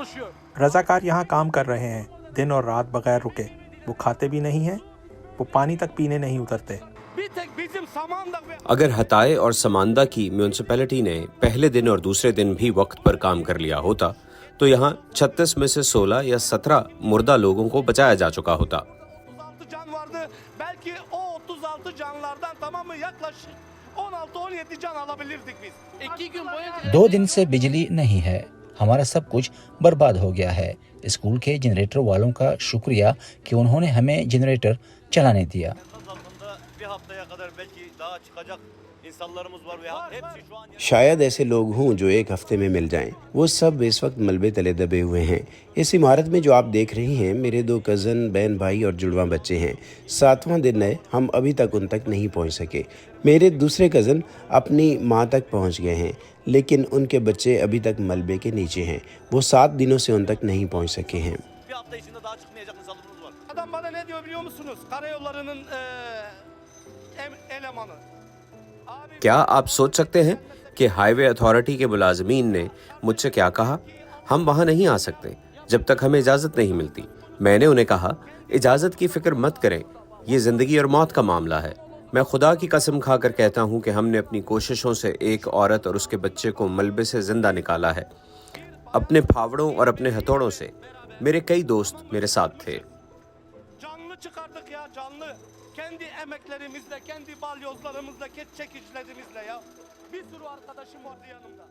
çalışıyor. रजाकार यहाँ काम कर रहे हैं दिन और रात बगैर रुके। वो खाते भी नहीं हैं, वो पानी तक पीने नहीं उतरते। Bir tek bizim Samandağ ve अगर हताए और समांदा की म्यूनिसिपैलिटी ने पहले दिन और दूसरे दिन भी वक्त पर काम कर लिया होता तो यहाँ 36 में से 16 या 17 मुर्दा लोगों को बचाया जा चुका होता। 36 can vardı. Belki o 36 canlardan tamamı yaklaşık 16-17 can alabilirdik biz. 2 gün boyunca 2 दिन से बिजली नहीं है, हमारा सब कुछ बर्बाद हो गया है। स्कूल के जनरेटर वालों का शुक्रिया कि उन्होंने हमें जनरेटर चलाने दिया। bir haftaya kadar belki daha çıkacak insanlarımız var ve hepsi şu an शायद ऐसे लोग हों जो एक हफ्ते में मिल जाएं। वो सब इस वक्त मलबे तले दबे हुए हैं। इस इमारत में जो आप देख रही हैं मेरे 2 कज़न, बहन भाई और जुड़वा बच्चे हैं। 7वां दिन है, हम अभी तक उन तक नहीं पहुंच सके। मेरे दूसरे कज़न अपनी माँ तक पहुंच गए हैं, लेकिन उनके बच्चे अभी तक मलबे के नीचे हैं। वो 7 दिनों से उन तक नहीं पहुंच सके हैं। bir hafta içinde daha çıkmayacak insanlarımız var. adam bana ne diyor biliyor musunuz? Karayollarının elemanı. Abi क्या आप सोच सकते हैं कि हाईवे अथॉरिटी के मुलाजमीन ने मुझसे क्या कहा? हम वहां नहीं आ सकते जब तक हमें इजाज़त नहीं मिलती। मैंने उन्हें कहा, इजाज़त की फिक्र मत करें, ये ज़िंदगी और मौत का मामला है। मैं खुदा की कसम खाकर कहता हूं कि हमने अपनी कोशिशों से एक औरत और उसके बच्चे को मलबे से जिंदा निकाला है। अपने फावड़ों और अपने हथौड़ों से। मेरे कई दोस्त मेरे साथ थे। canlı çıkardık ya canlı. Kendi emeklerimizle, kendi balyozlarımızla, çekiçlerimizle ya. Bir sürü arkadaşım vardı yanımda.